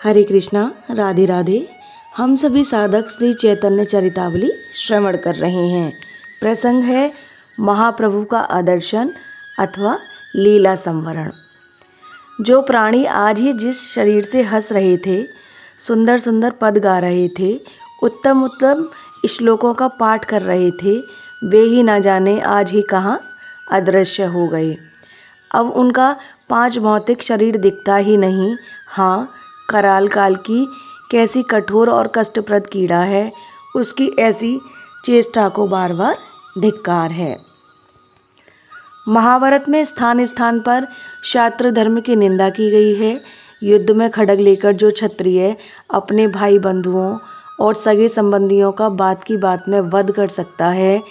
हरे कृष्णा, राधे राधे। हम सभी साधक श्री चैतन्य चरितावली श्रवण कर रहे हैं। प्रसंग है महाप्रभु का आदर्शन अथवा लीला संवरण। जो प्राणी आज ही जिस शरीर से हंस रहे थे, सुंदर सुंदर पद गा रहे थे, उत्तम उत्तम श्लोकों का पाठ कर रहे थे, वे ही ना जाने आज ही कहाँ अदृश्य हो गए। अब उनका 5 भौतिक शरीर दिखता ही नहीं। हाँ, कराल काल की कैसी कठोर और कष्टप्रद कीड़ा है, उसकी ऐसी चेष्टा को बार बार धिक्कार है। महाभारत में स्थान स्थान पर क्षात्र धर्म की निंदा की गई है। युद्ध में खड्ग लेकर जो क्षत्रिय अपने भाई बंधुओं और सगे संबंधियों का बात की बात में वध कर सकता है,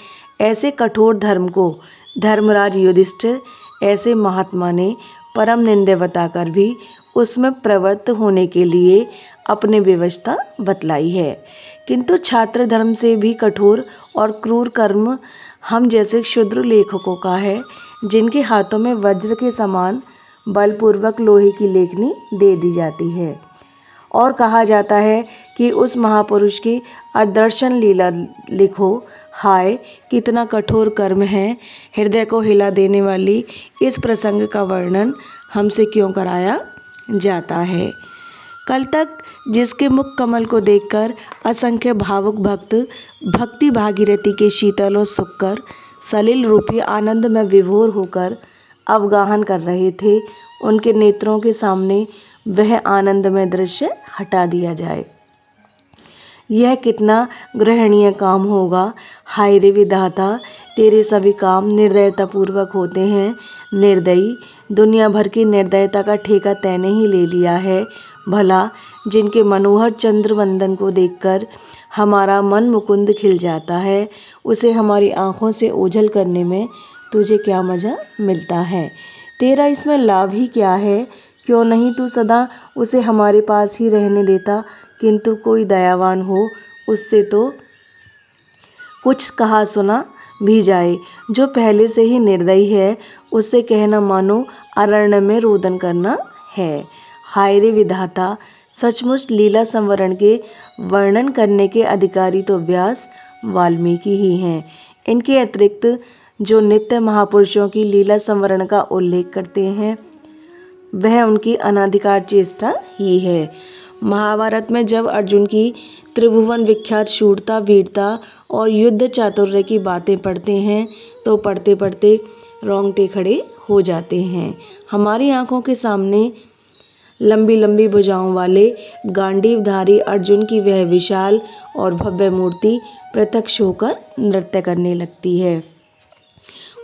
ऐसे कठोर धर्म को धर्मराज युधिष्ठिर ऐसे महात्मा ने परम निंदे बताकर भी उसमें प्रवृत्त होने के लिए अपनी व्यवस्था बतलाई है। किंतु छात्र धर्म से भी कठोर और क्रूर कर्म हम जैसे क्षुद्र लेखकों का है, जिनके हाथों में वज्र के समान बलपूर्वक लोहे की लेखनी दे दी जाती है और कहा जाता है कि उस महापुरुष की आदर्शन लीला लिखो। हाय, कितना कठोर कर्म है। हृदय को हिला देने वाली इस प्रसंग का वर्णन हमसे क्यों कराया जाता है। कल तक जिसके मुख कमल को देखकर असंख्य भावुक भक्त भक्ति भागीरथी के शीतल और सुखकर सलिल रूपी आनंद में विभोर होकर अवगाहन कर रहे थे, उनके नेत्रों के सामने वह आनंदमय दृश्य हटा दिया जाए, यह कितना ग्रहणीय काम होगा। हाय रे विधाता, तेरे सभी काम निर्दयतापूर्वक होते हैं। निर्दयी, दुनिया भर की निर्दयता का ठेका तैने ही ले लिया है। भला जिनके मनोहर चंद्रवंदन को देखकर हमारा मन मुकुंद खिल जाता है, उसे हमारी आँखों से ओझल करने में तुझे क्या मज़ा मिलता है। तेरा इसमें लाभ ही क्या है। क्यों नहीं तू सदा उसे हमारे पास ही रहने देता। किंतु कोई दयावान हो, उससे तो कुछ कहा सुना भी जाए। जो पहले से ही निर्दयी है, उससे कहना मानो अरण्य में रोदन करना है। हाय रे विधाता, सचमुच लीला संवरण के वर्णन करने के अधिकारी तो व्यास वाल्मीकि ही हैं। इनके अतिरिक्त जो नित्य महापुरुषों की लीला संवरण का उल्लेख करते हैं, वह उनकी अनाधिकार चेष्टा ही है। महाभारत में जब अर्जुन की त्रिभुवन विख्यात शूरता, वीरता और युद्ध चातुर्य की बातें पढ़ते हैं तो पढ़ते पढ़ते रोंगटे खड़े हो जाते हैं। हमारी आंखों के सामने लंबी लंबी भुजाओं वाले गांडीवधारी अर्जुन की वह विशाल और भव्य मूर्ति प्रत्यक्ष होकर नृत्य करने लगती है।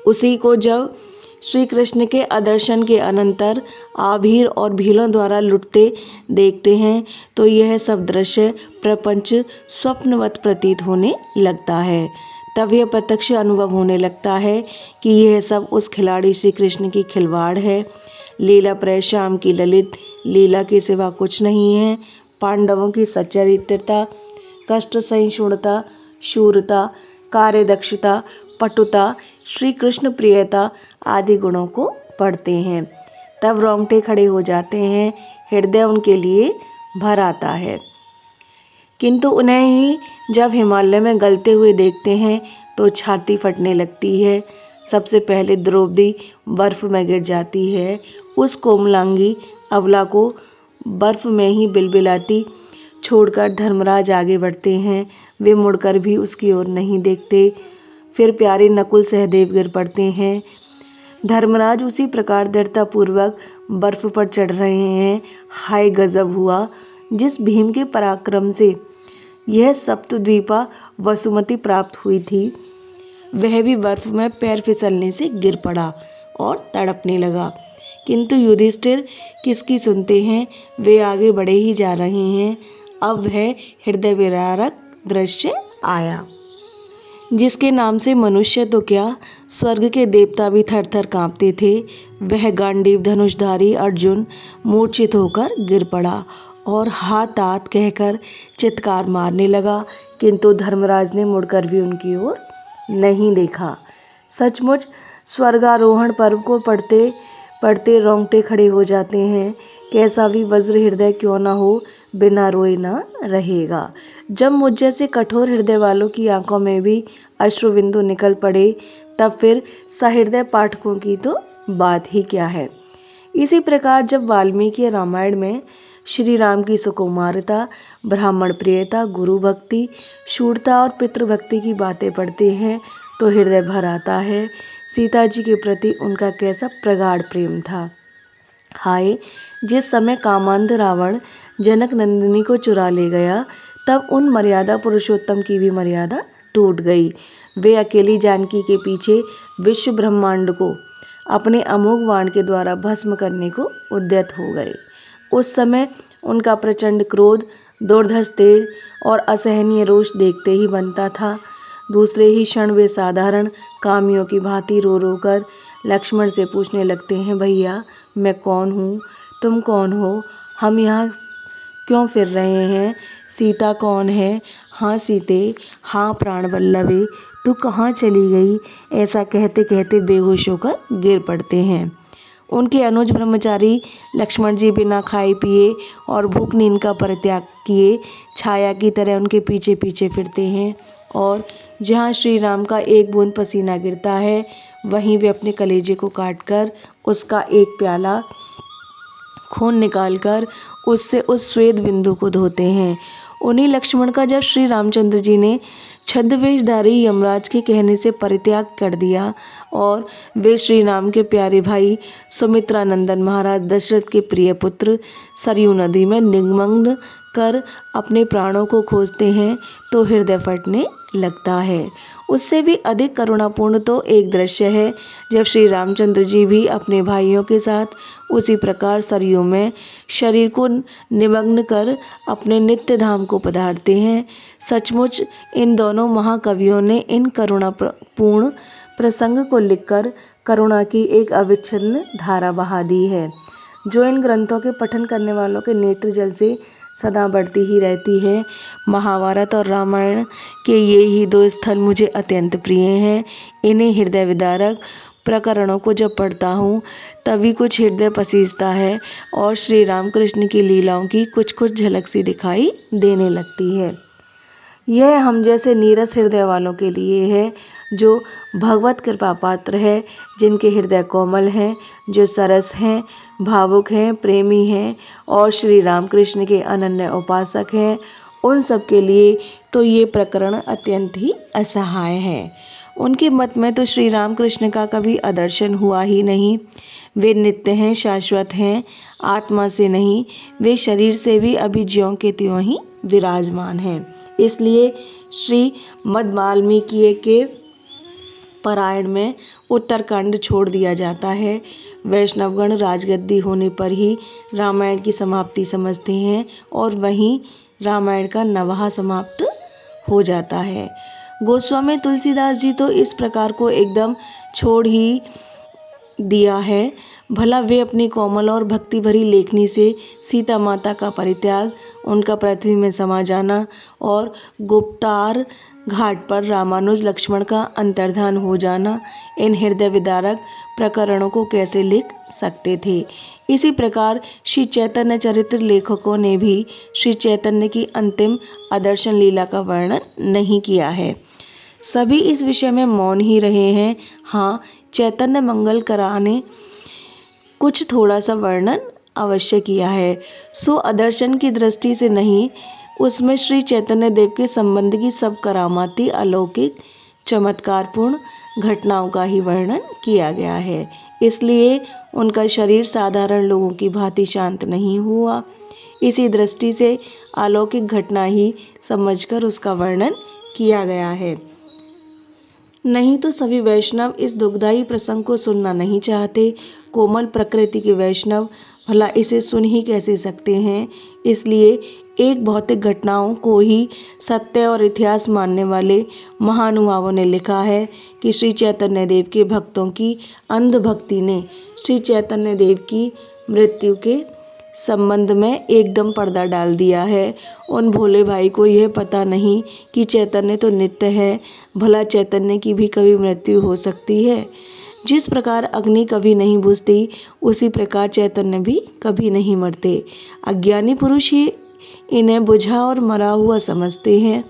उसी को जब श्री कृष्ण के आदर्शन के अनंतर आभीर और भीलों द्वारा लुटते देखते हैं तो यह सब दृश्य प्रपंच स्वप्नवत प्रतीत होने लगता है। तब यह प्रत्यक्ष अनुभव होने लगता है कि यह सब उस खिलाड़ी श्री कृष्ण की खिलवाड़ है। लीला प्रिय श्याम की ललित लीला के सिवा कुछ नहीं है। पांडवों की सच्चरित्रता, कष्ट सहिष्णुता, शूरता, कार्यदक्षता, पटुता, श्री कृष्ण प्रियता आदि गुणों को पढ़ते हैं, तब रोंगटे खड़े हो जाते हैं, हृदय उनके लिए भर आता है। किंतु उन्हें ही जब हिमालय में गलते हुए देखते हैं तो छाती फटने लगती है। सबसे पहले द्रौपदी बर्फ में गिर जाती है। उस कोमलांगी अबला को बर्फ में ही बिलबिलाती छोड़कर धर्मराज आगे बढ़ते हैं। वे मुड़कर भी उसकी ओर नहीं देखते। फिर प्यारे नकुल सहदेव गिर पड़ते हैं। धर्मराज उसी प्रकार दृढ़तापूर्वक बर्फ पर चढ़ रहे हैं। हाय गजब हुआ। जिस भीम के पराक्रम से यह सप्तद्वीपा वसुमती प्राप्त हुई थी, वह भी बर्फ में पैर फिसलने से गिर पड़ा और तड़पने लगा। किंतु युधिष्ठिर किसकी सुनते हैं, वे आगे बढ़े ही जा रहे हैं। अब वह हृदय विदारक दृश्य आया, जिसके नाम से मनुष्य तो क्या, स्वर्ग के देवता भी थर थर काँपते थे। वह गांडीव धनुषधारी अर्जुन मूर्छित होकर गिर पड़ा और हाथ आत कहकर चित्कार मारने लगा, किंतु धर्मराज ने मुड़कर भी उनकी ओर नहीं देखा। सचमुच स्वर्गारोहण पर्व को पढ़ते पढ़ते रोंगटे खड़े हो जाते हैं। कैसा भी वज्र हृदय क्यों ना हो, बिना रोए ना रहेगा। जब मुझ जैसे कठोर हृदय वालों की आंखों में भी अश्रुबिंदु निकल पड़े, तब फिर सहृदय पाठकों की तो बात ही क्या है। इसी प्रकार जब वाल्मीकि रामायण में श्री राम की सुकुमारता, ब्राह्मण प्रियता, गुरु भक्ति, शूरता और पितृभक्ति की बातें पढ़ते हैं तो हृदय भर आता है। सीता जी के प्रति उनका कैसा प्रगाढ़ प्रेम था। हाय, जिस समय कामांध रावण जनक नंदिनी को चुरा ले गया, तब उन मर्यादा पुरुषोत्तम की भी मर्यादा टूट गई। वे अकेली जानकी के पीछे विश्व ब्रह्मांड को अपने अमोघ बाण के द्वारा भस्म करने को उद्यत हो गए। उस समय उनका प्रचंड क्रोध, दुर्धर्ष तेज और असहनीय रोष देखते ही बनता था। दूसरे ही क्षण वे साधारण कामियों की भांति रो रो कर लक्ष्मण से पूछने लगते हैं, भैया मैं कौन हूँ, तुम कौन हो, हम यहाँ क्यों फिर रहे हैं, सीता कौन है, हाँ सीते, हाँ प्राण वल्लभे, तू कहाँ चली गई। ऐसा कहते कहते बेहोश होकर गिर पड़ते हैं। उनके अनुज ब्रह्मचारी लक्ष्मण जी बिना खाए पिए और भूख नींद का परित्याग किए छाया की तरह उनके पीछे पीछे फिरते हैं, और जहाँ श्री राम का एक बूंद पसीना गिरता है, वहीं वे अपने कलेजे को काटकर उसका एक प्याला खून निकालकर उससे उस श्वेत बिंदु को धोते हैं। उन्हीं लक्ष्मण का जब श्री रामचंद्र जी ने छद्मवेशधारी यमराज के कहने से परित्याग कर दिया और वे श्री राम के प्यारे भाई सुमित्रा नंदन महाराज दशरथ के प्रिय पुत्र सरयू नदी में निमग्न कर अपने प्राणों को खोजते हैं, तो हृदय फटने लगता है। उससे भी अधिक करुणापूर्ण तो एक दृश्य है जब श्री रामचंद्र जी भी अपने भाइयों के साथ उसी प्रकार सरयू में शरीर को निमग्न कर अपने नित्य धाम को पधारते हैं। सचमुच इन दोनों महाकवियों ने इन करुणापूर्ण प्रसंग को लिखकर करुणा की एक अविच्छिन्न धारा बहा दी है, जो इन ग्रंथों के पठन करने वालों के नेत्र जल से सदा बढ़ती ही रहती है। महाभारत और रामायण के ये ही दो स्थल मुझे अत्यंत प्रिय हैं। इन्हीं हृदय विदारक प्रकरणों को जब पढ़ता हूँ, तभी कुछ हृदय पसीजता है और श्री रामकृष्ण की लीलाओं की कुछ कुछ झलक सी दिखाई देने लगती है। यह हम जैसे नीरस हृदय वालों के लिए है, जो भगवत कृपा पात्र है, जिनके हृदय कोमल हैं, जो सरस हैं, भावुक हैं, प्रेमी हैं और श्री रामकृष्ण के अनन्य उपासक हैं। उन सब के लिए तो ये प्रकरण अत्यंत ही असहाय है। उनके मत में तो श्री रामकृष्ण का कभी आदर्शन हुआ ही नहीं। वे नित्य हैं, शाश्वत हैं, आत्मा से नहीं, वे शरीर से भी अभी ज्यों के त्यों ही विराजमान हैं। इसलिए श्री मद वाल्मीकि के पारायण में उत्तरकांड छोड़ दिया जाता है। वैष्णवगण राजगद्दी होने पर ही रामायण की समाप्ति समझते हैं और वहीं रामायण का नवाह समाप्त हो जाता है। गोस्वामी तुलसीदास जी तो इस प्रकार को एकदम छोड़ ही दिया है। भला वे अपनी कोमल और भक्ति भरी लेखनी से सीता माता का परित्याग, उनका पृथ्वी में समा जाना और गुप्तार घाट पर रामानुज लक्ष्मण का अंतर्धान हो जाना, इन हृदय विदारक प्रकरणों को कैसे लिख सकते थे। इसी प्रकार श्री चैतन्य चरित्र लेखकों ने भी श्री चैतन्य की अंतिम आदर्शन लीला का वर्णन नहीं किया है। सभी इस विषय में मौन ही रहे हैं। हाँ, चैतन्य मंगल कराने कुछ थोड़ा सा वर्णन अवश्य किया है, सो आदर्शन की दृष्टि से नहीं, उसमें श्री चैतन्य देव के संबंध की सब करामाती अलौकिक चमत्कारपूर्ण घटनाओं का ही वर्णन किया गया है। इसलिए उनका शरीर साधारण लोगों की भांति शांत नहीं हुआ। इसी दृष्टि से अलौकिक घटना ही समझकर उसका वर्णन किया गया है। नहीं तो सभी वैष्णव इस दुखदायी प्रसंग को सुनना नहीं चाहते। कोमल प्रकृति के वैष्णव भला इसे सुन ही कैसे सकते हैं। इसलिए एक भौतिक घटनाओं को ही सत्य और इतिहास मानने वाले महानुभावों ने लिखा है कि श्री चैतन्य देव के भक्तों की अंधभक्ति ने श्री चैतन्य देव की मृत्यु के संबंध में एकदम पर्दा डाल दिया है। उन भोले भाई को यह पता नहीं कि चैतन्य तो नित्य है, भला चैतन्य की भी कभी मृत्यु हो सकती है। जिस प्रकार अग्नि कभी नहीं बुझती, उसी प्रकार चैतन्य भी कभी नहीं मरते। अज्ञानी पुरुष ही इन्हें बुझा और मरा हुआ समझते हैं।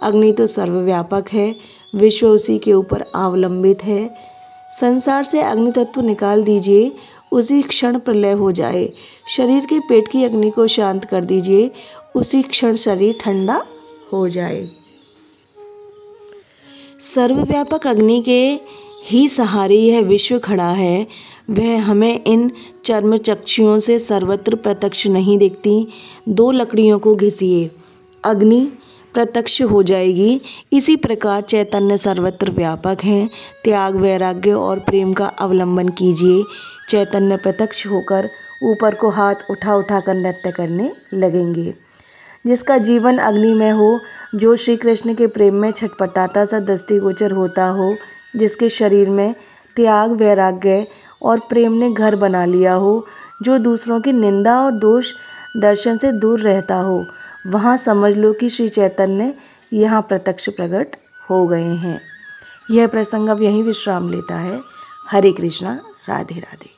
अग्नि तो सर्वव्यापक है, विश्व उसी के ऊपर अवलंबित है। संसार से अग्नि तत्व निकाल दीजिए, उसी क्षण प्रलय हो जाए। शरीर के पेट की अग्नि को शांत कर दीजिए, उसी क्षण शरीर ठंडा हो जाए। सर्वव्यापक अग्नि के ही सहारे यह विश्व खड़ा है। वह हमें इन चर्म चक्षुओं से सर्वत्र प्रत्यक्ष नहीं दिखती। दो लकड़ियों को घिसिए, अग्नि प्रत्यक्ष हो जाएगी। इसी प्रकार चैतन्य सर्वत्र व्यापक है। त्याग, वैराग्य और प्रेम का अवलंबन कीजिए। चैतन्य प्रत्यक्ष होकर ऊपर को हाथ उठा उठा कर नृत्य करने लगेंगे। जिसका जीवन अग्निमय हो, जो श्री कृष्ण के प्रेम में छटपटाता सा दृष्टिगोचर होता हो, जिसके शरीर में त्याग, वैराग्य और प्रेम ने घर बना लिया हो, जो दूसरों की निंदा और दोष दर्शन से दूर रहता हो, वहाँ समझ लो कि श्री चैतन्य यहाँ प्रत्यक्ष प्रकट हो गए हैं। यह प्रसंग अब यहीं विश्राम लेता है। हरे कृष्णा, राधे राधे।